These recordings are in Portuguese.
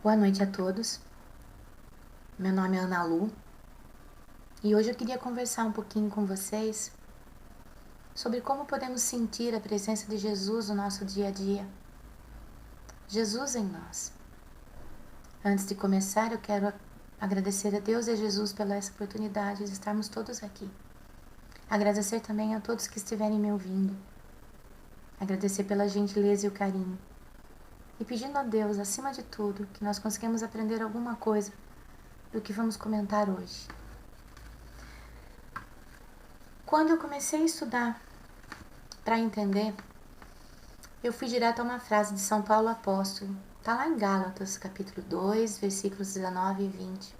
Boa noite a todos. Meu nome é Ana Lu e hoje eu queria conversar um pouquinho com vocês sobre como podemos sentir a presença de Jesus no nosso dia a dia. Jesus em nós. Antes de começar, eu quero agradecer a Deus e a Jesus pela essa oportunidade de estarmos todos aqui. Agradecer também a todos que estiverem me ouvindo. Agradecer pela gentileza e o carinho. E pedindo a Deus, acima de tudo, que nós consigamos aprender alguma coisa do que vamos comentar hoje. Quando eu comecei a estudar para entender, eu fui direto a uma frase de São Paulo Apóstolo. Está lá em Gálatas, capítulo 2, versículos 19 e 20.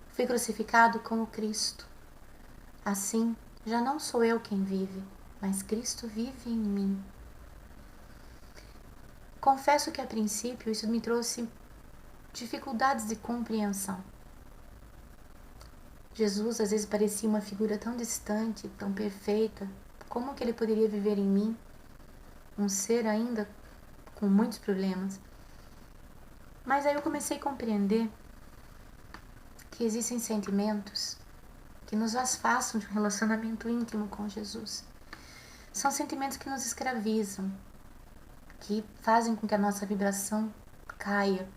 Fui crucificado com o Cristo. Assim, já não sou eu quem vive, mas Cristo vive em mim. Confesso que a princípio isso me trouxe dificuldades de compreensão. Jesus às vezes parecia uma figura tão distante, tão perfeita. Como que ele poderia viver em mim? Um ser ainda com muitos problemas. Mas aí eu comecei a compreender que existem sentimentos que nos afastam de um relacionamento íntimo com Jesus. São sentimentos que nos escravizam, que fazem com que a nossa vibração caia,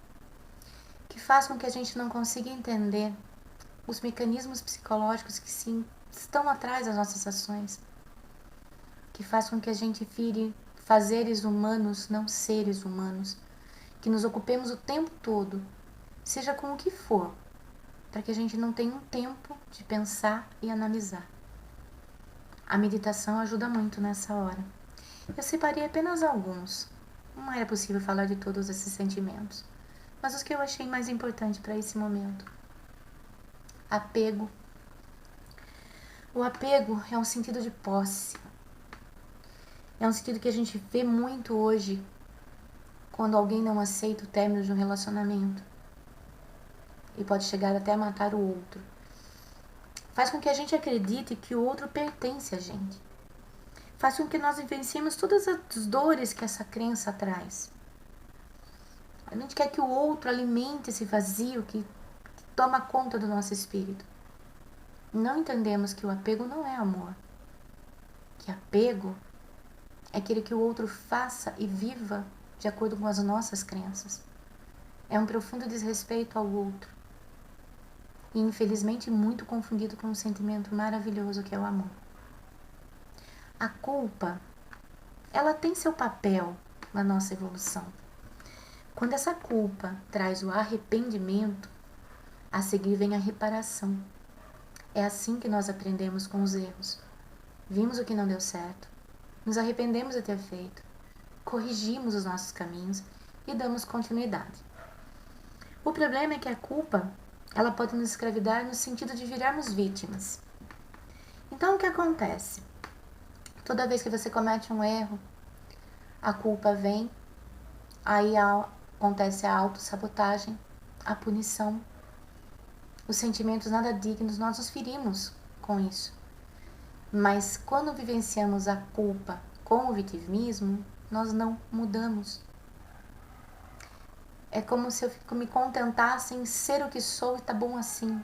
que fazem com que a gente não consiga entender os mecanismos psicológicos que sim estão atrás das nossas ações, que faz com que a gente vire fazeres humanos, não seres humanos, que nos ocupemos o tempo todo, seja com o que for, para que a gente não tenha um tempo de pensar e analisar. A meditação ajuda muito nessa hora. Eu separei apenas alguns. Não era possível falar de todos esses sentimentos, mas os que eu achei mais importantes para esse momento. Apego. O apego é um sentido de posse. É um sentido que a gente vê muito hoje quando alguém não aceita o término de um relacionamento e pode chegar até a matar o outro. Faz com que a gente acredite que o outro pertence a gente. Faz com que nós vivenciemos todas as dores que essa crença traz. A gente quer que o outro alimente esse vazio que toma conta do nosso espírito. Não entendemos que o apego não é amor. Que apego é aquele que o outro faça e viva de acordo com as nossas crenças. É um profundo desrespeito ao outro. E infelizmente muito confundido com um sentimento maravilhoso que é o amor. A culpa, ela tem seu papel na nossa evolução. Quando essa culpa traz o arrependimento, a seguir vem a reparação. É assim que nós aprendemos com os erros. Vimos o que não deu certo, nos arrependemos de ter feito, corrigimos os nossos caminhos e damos continuidade. O problema é que a culpa, ela pode nos escravizar no sentido de virarmos vítimas. Então o que acontece? Toda vez que você comete um erro, a culpa vem, aí acontece a autossabotagem, a punição, os sentimentos nada dignos, nós nos ferimos com isso. Mas quando vivenciamos a culpa com o vitimismo, nós não mudamos. É como se eu me contentasse em ser o que sou e tá bom assim.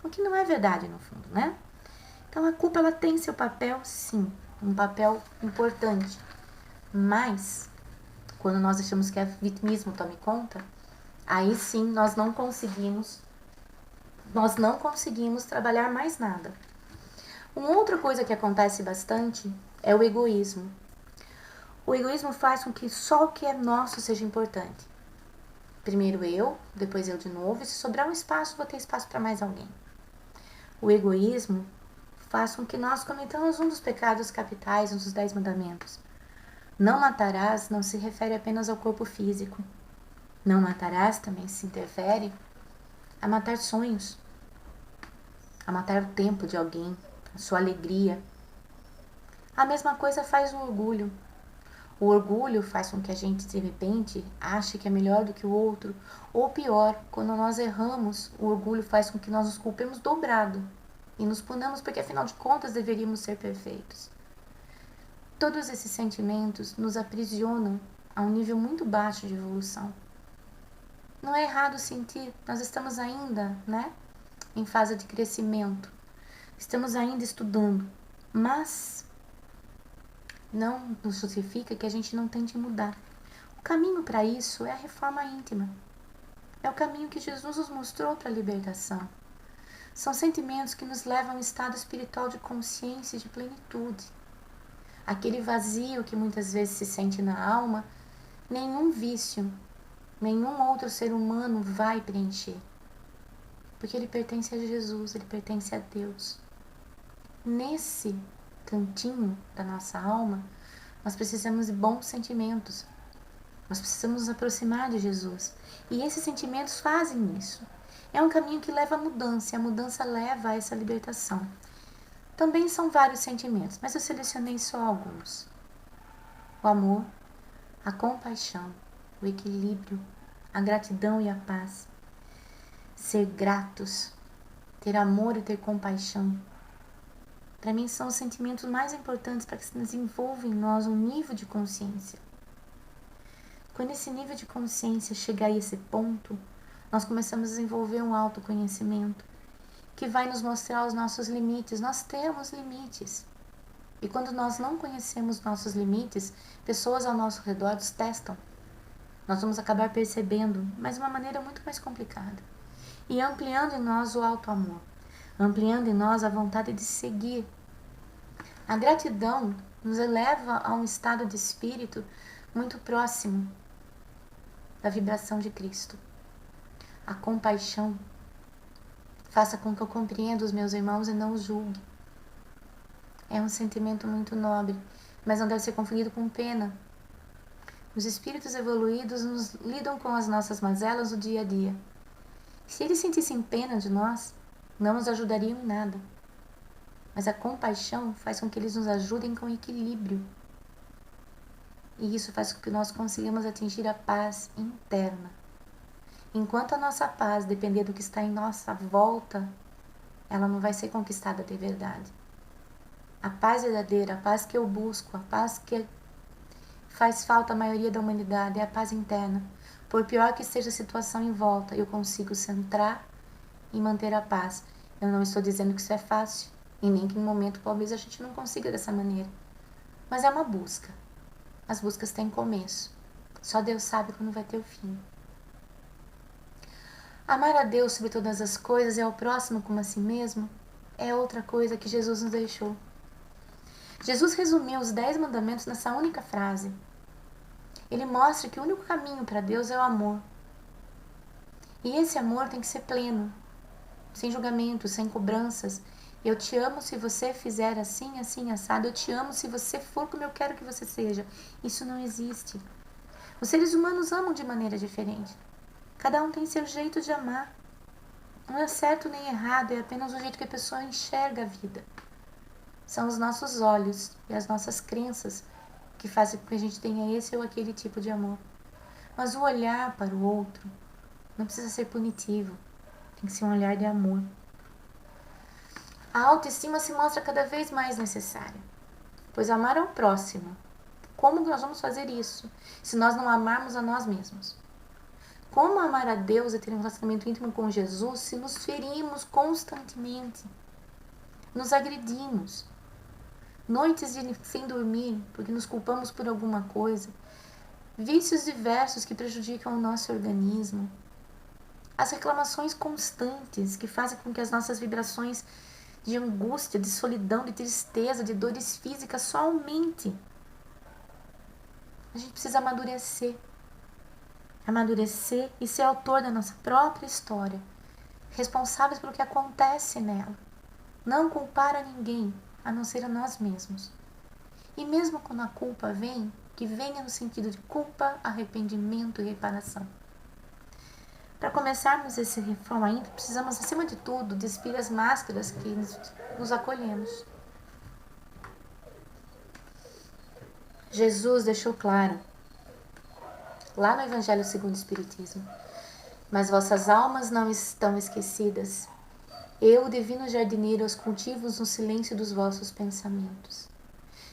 O que não é verdade no fundo, né? Então a culpa ela tem seu papel, sim, um papel importante. Mas quando nós deixamos que o vitimismo tome conta, aí sim nós não conseguimos trabalhar mais nada. Uma outra coisa que acontece bastante é o egoísmo. O egoísmo faz com que só o que é nosso seja importante. Primeiro eu, depois eu de novo, e se sobrar um espaço, vou ter espaço para mais alguém. O egoísmo faz com que nós cometamos um dos pecados capitais, um dos 10 mandamentos. Não matarás não se refere apenas ao corpo físico. Não matarás também se interfere a matar sonhos, a matar o tempo de alguém, a sua alegria. A mesma coisa faz o orgulho. O orgulho faz com que a gente, de repente, ache que é melhor do que o outro. Ou pior, quando nós erramos, o orgulho faz com que nós nos culpemos dobrado e nos punamos porque, afinal de contas, deveríamos ser perfeitos. Todos esses sentimentos nos aprisionam a um nível muito baixo de evolução. Não é errado sentir, nós estamos ainda, em fase de crescimento. Estamos ainda estudando, mas não nos justifica que a gente não tente mudar. O caminho para isso é a reforma íntima. É o caminho que Jesus nos mostrou para a libertação. São sentimentos que nos levam a um estado espiritual de consciência e de plenitude. Aquele vazio que muitas vezes se sente na alma, nenhum vício, nenhum outro ser humano vai preencher. Porque ele pertence a Jesus, ele pertence a Deus. Nesse cantinho da nossa alma, nós precisamos de bons sentimentos. Nós precisamos nos aproximar de Jesus. E esses sentimentos fazem isso. É um caminho que leva à mudança, e a mudança leva a essa libertação. Também são vários sentimentos, mas eu selecionei só alguns. O amor, a compaixão, o equilíbrio, a gratidão e a paz. Ser gratos, ter amor e ter compaixão. Para mim são os sentimentos mais importantes para que se desenvolva em nós um nível de consciência. Quando esse nível de consciência chegar a esse ponto, nós começamos a desenvolver um autoconhecimento que vai nos mostrar os nossos limites. Nós temos limites. E quando nós não conhecemos nossos limites, pessoas ao nosso redor os testam. Nós vamos acabar percebendo, mas de uma maneira muito mais complicada. E ampliando em nós o auto-amor. Ampliando em nós a vontade de seguir. A gratidão nos eleva a um estado de espírito muito próximo da vibração de Cristo. A compaixão faça com que eu compreenda os meus irmãos e não os julgue. É um sentimento muito nobre, mas não deve ser confundido com pena. Os espíritos evoluídos nos lidam com as nossas mazelas no dia a dia. Se eles sentissem pena de nós, não nos ajudariam em nada. Mas a compaixão faz com que eles nos ajudem com equilíbrio. E isso faz com que nós consigamos atingir a paz interna. Enquanto a nossa paz depender do que está em nossa volta, ela não vai ser conquistada de verdade. A paz verdadeira, a paz que eu busco, a paz que faz falta à maioria da humanidade é a paz interna. Por pior que seja a situação em volta, eu consigo centrar e manter a paz. Eu não estou dizendo que isso é fácil, e nem que em um momento talvez a gente não consiga dessa maneira. Mas é uma busca. As buscas têm começo. Só Deus sabe quando vai ter o fim. Amar a Deus sobre todas as coisas e ao próximo como a si mesmo é outra coisa que Jesus nos deixou. Jesus resumiu os 10 mandamentos nessa única frase. Ele mostra que o único caminho para Deus é o amor. E esse amor tem que ser pleno, sem julgamento, sem cobranças. Eu te amo se você fizer assim, assim, assado. Eu te amo se você for como eu quero que você seja. Isso não existe. Os seres humanos amam de maneira diferente. Cada um tem seu jeito de amar. Não é certo nem errado, é apenas o jeito que a pessoa enxerga a vida. São os nossos olhos e as nossas crenças que fazem com que a gente tenha esse ou aquele tipo de amor. Mas o olhar para o outro não precisa ser punitivo. Tem que ser um olhar de amor. A autoestima se mostra cada vez mais necessária, pois amar ao próximo. Como nós vamos fazer isso se nós não amarmos a nós mesmos? Como amar a Deus e ter um relacionamento íntimo com Jesus se nos ferimos constantemente? Nos agredimos. Noites sem dormir porque nos culpamos por alguma coisa. Vícios diversos que prejudicam o nosso organismo. As reclamações constantes que fazem com que as nossas vibrações de angústia, de solidão, de tristeza, de dores físicas só aumente. A gente precisa amadurecer. Amadurecer e ser autor da nossa própria história. Responsáveis pelo que acontece nela. Não culpar a ninguém, a não ser a nós mesmos. E mesmo quando a culpa vem, que venha no sentido de culpa, arrependimento e reparação. Para começarmos esse reforma íntima, precisamos, acima de tudo, despir as máscaras que nos acolhemos. Jesus deixou claro, lá no Evangelho segundo o Espiritismo: mas vossas almas não estão esquecidas. Eu, o divino jardineiro, os cultivos no silêncio dos vossos pensamentos.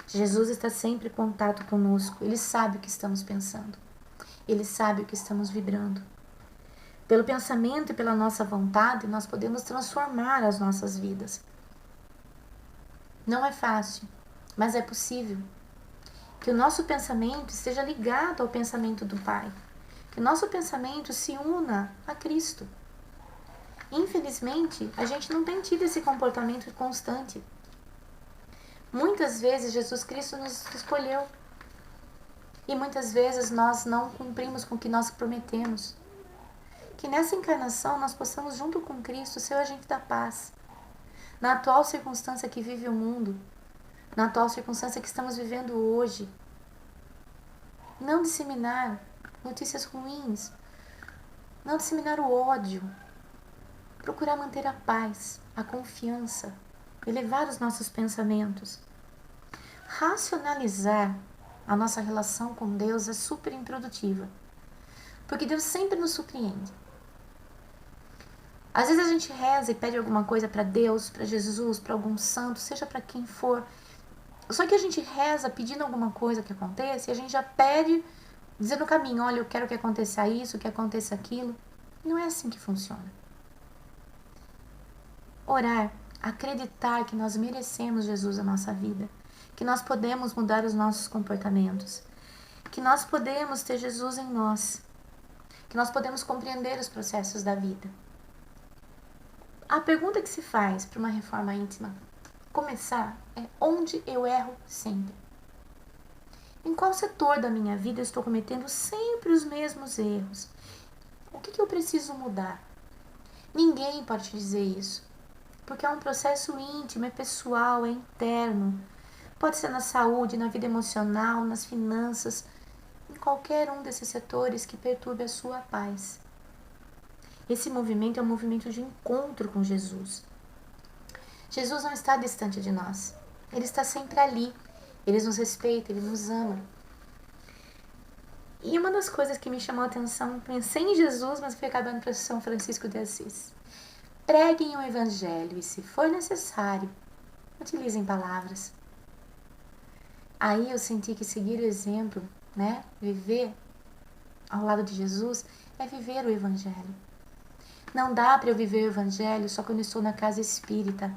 Jesus está sempre em contato conosco. Ele sabe o que estamos pensando. Ele sabe o que estamos vibrando. Pelo pensamento e pela nossa vontade, nós podemos transformar as nossas vidas. Não é fácil, mas é possível. Que o nosso pensamento esteja ligado ao pensamento do Pai. Que o nosso pensamento se una a Cristo. Infelizmente, a gente não tem tido esse comportamento constante. Muitas vezes Jesus Cristo nos escolheu. E muitas vezes nós não cumprimos com o que nós prometemos. Que nessa encarnação nós possamos, junto com Cristo, ser o agente da paz. Na atual circunstância que vive o mundo, na atual circunstância que estamos vivendo hoje, não disseminar notícias ruins, não disseminar o ódio, procurar manter a paz, a confiança, elevar os nossos pensamentos. Racionalizar a nossa relação com Deus é super improdutiva, porque Deus sempre nos surpreende. Às vezes a gente reza e pede alguma coisa para Deus, para Jesus, para algum santo, seja para quem for. Só que a gente reza pedindo alguma coisa que aconteça e a gente já pede, dizendo no caminho, olha, eu quero que aconteça isso, que aconteça aquilo. Não é assim que funciona. Orar, acreditar que nós merecemos Jesus na nossa vida, que nós podemos mudar os nossos comportamentos, que nós podemos ter Jesus em nós, que nós podemos compreender os processos da vida. A pergunta que se faz para uma reforma íntima começar é: onde eu erro sempre? Em qual setor da minha vida eu estou cometendo sempre os mesmos erros? O que eu preciso mudar? Ninguém pode te dizer isso, porque é um processo íntimo, é pessoal, é interno. Pode ser na saúde, na vida emocional, nas finanças, em qualquer um desses setores que perturbe a sua paz. Esse movimento é um movimento de encontro com Jesus. Jesus não está distante de nós. Ele está sempre ali. Ele nos respeita, Ele nos ama. E uma das coisas que me chamou a atenção, pensei em Jesus, mas fui acabando para São Francisco de Assis. Preguem o Evangelho e, se for necessário, utilizem palavras. Aí eu senti que seguir o exemplo, viver ao lado de Jesus, é viver o Evangelho. Não dá para eu viver o Evangelho só quando eu estou na casa espírita,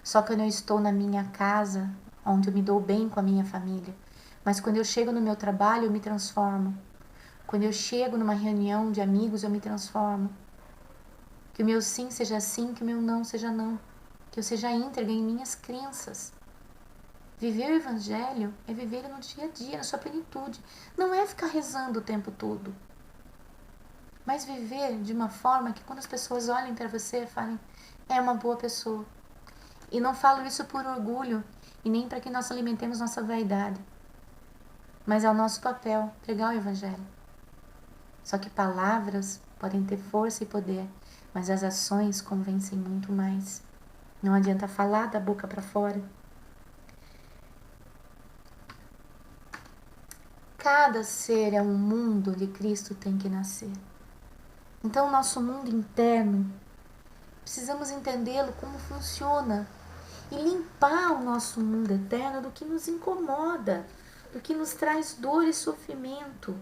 só quando eu estou na minha casa, onde eu me dou bem com a minha família. Mas quando eu chego no meu trabalho, eu me transformo. Quando eu chego numa reunião de amigos, eu me transformo. Que o meu sim seja sim, que o meu não seja não. Que eu seja íntegra em minhas crenças. Viver o Evangelho é viver no dia a dia, na sua plenitude. Não é ficar rezando o tempo todo. Mas viver de uma forma que quando as pessoas olhem para você, falem, é uma boa pessoa. E não falo isso por orgulho e nem para que nós alimentemos nossa vaidade. Mas é o nosso papel pregar o Evangelho. Só que palavras podem ter força e poder, mas as ações convencem muito mais. Não adianta falar da boca para fora. Cada ser é um mundo onde Cristo tem que nascer. Então, o nosso mundo interno, precisamos entendê-lo como funciona e limpar o nosso mundo eterno do que nos incomoda, do que nos traz dor e sofrimento.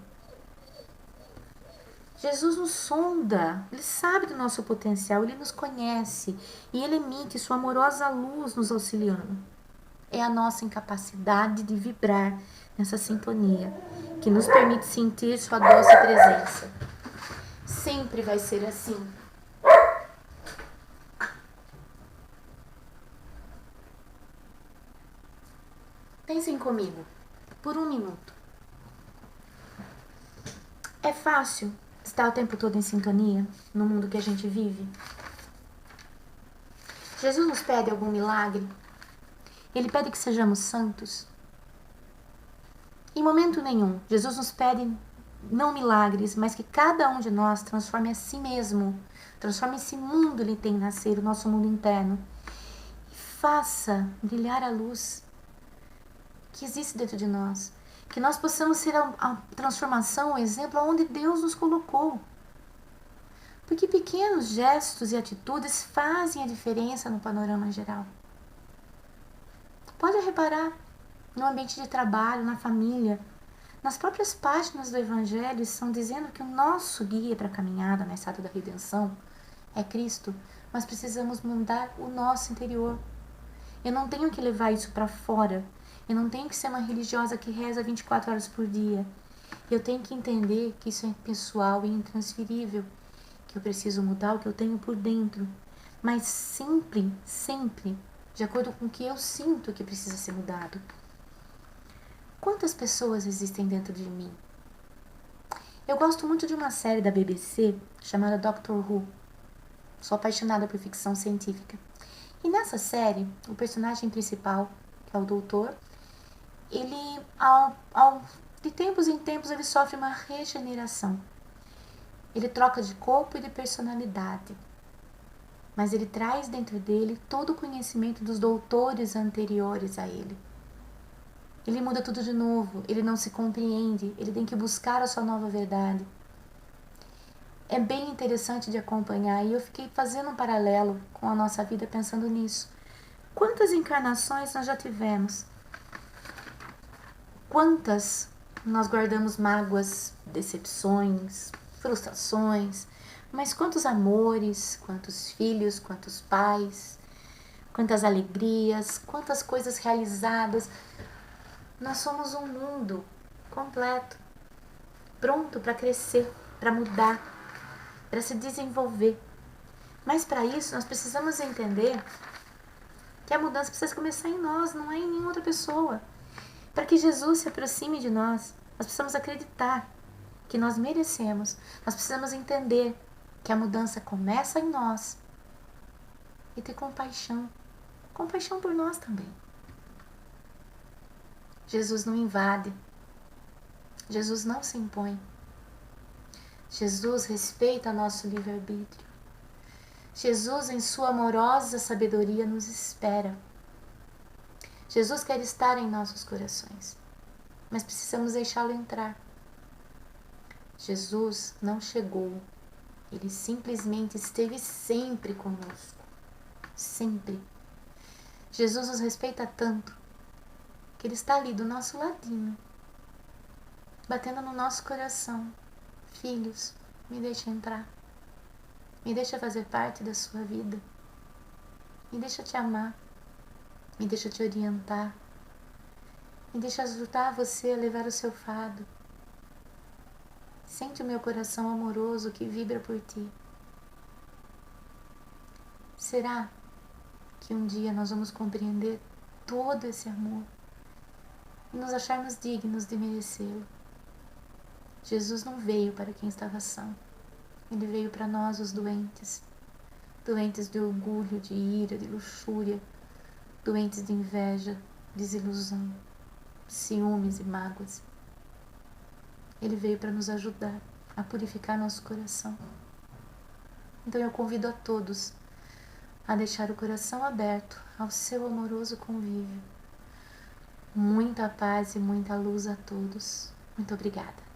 Jesus nos sonda, Ele sabe do nosso potencial, Ele nos conhece e Ele emite sua amorosa luz nos auxiliando. É a nossa incapacidade de vibrar nessa sintonia que nos permite sentir sua doce presença. Sempre vai ser assim. Pensem comigo, por um minuto. É fácil estar o tempo todo em sintonia no mundo que a gente vive? Jesus nos pede algum milagre? Ele pede que sejamos santos? Em momento nenhum, Jesus nos pede não milagres, mas que cada um de nós transforme a si mesmo, transforme esse mundo que ele tem nascer, o nosso mundo interno, e faça brilhar a luz que existe dentro de nós, que nós possamos ser a transformação, o exemplo onde Deus nos colocou. Porque pequenos gestos e atitudes fazem a diferença no panorama geral. Pode reparar no ambiente de trabalho, na família, nas próprias páginas do Evangelho estão dizendo que o nosso guia para a caminhada na estrada da redenção é Cristo, mas precisamos mudar o nosso interior. Eu não tenho que levar isso para fora. Eu não tenho que ser uma religiosa que reza 24 horas por dia. Eu tenho que entender que isso é pessoal e intransferível, que eu preciso mudar o que eu tenho por dentro, mas sempre, sempre, de acordo com o que eu sinto que precisa ser mudado. Quantas pessoas existem dentro de mim? Eu gosto muito de uma série da BBC chamada Doctor Who. Sou apaixonada por ficção científica. E nessa série, o personagem principal, que é o doutor, ele, de tempos em tempos, ele sofre uma regeneração. Ele troca de corpo e de personalidade. Mas ele traz dentro dele todo o conhecimento dos doutores anteriores a ele. Ele muda tudo de novo, ele não se compreende, ele tem que buscar a sua nova verdade. É bem interessante de acompanhar e eu fiquei fazendo um paralelo com a nossa vida pensando nisso. Quantas encarnações nós já tivemos? Quantas nós guardamos mágoas, decepções, frustrações, mas quantos amores, quantos filhos, quantos pais, quantas alegrias, quantas coisas realizadas. Nós somos um mundo completo, pronto para crescer, para mudar, para se desenvolver. Mas para isso nós precisamos entender que a mudança precisa começar em nós, não é em nenhuma outra pessoa. Para que Jesus se aproxime de nós, nós precisamos acreditar que nós merecemos. Nós precisamos entender que a mudança começa em nós e ter compaixão. Compaixão por nós também. Jesus não invade. Jesus não se impõe. Jesus respeita nosso livre-arbítrio. Jesus, em sua amorosa sabedoria, nos espera. Jesus quer estar em nossos corações, mas precisamos deixá-lo entrar. Jesus não chegou, ele simplesmente esteve sempre conosco. Sempre. Jesus nos respeita tanto que ele está ali do nosso ladinho, batendo no nosso coração. Filhos, me deixa entrar. Me deixa fazer parte da sua vida. Me deixa te amar. Me deixa te orientar. Me deixa ajudar você a levar o seu fardo. Sente o meu coração amoroso que vibra por ti. Será que um dia nós vamos compreender todo esse amor e nos acharmos dignos de merecê-lo? Jesus não veio para quem estava são. Ele veio para nós, os doentes. Doentes de orgulho, de ira, de luxúria. Doentes de inveja, desilusão, ciúmes e mágoas. Ele veio para nos ajudar a purificar nosso coração. Então eu convido a todos a deixar o coração aberto ao seu amoroso convívio. Muita paz e muita luz a todos. Muito obrigada.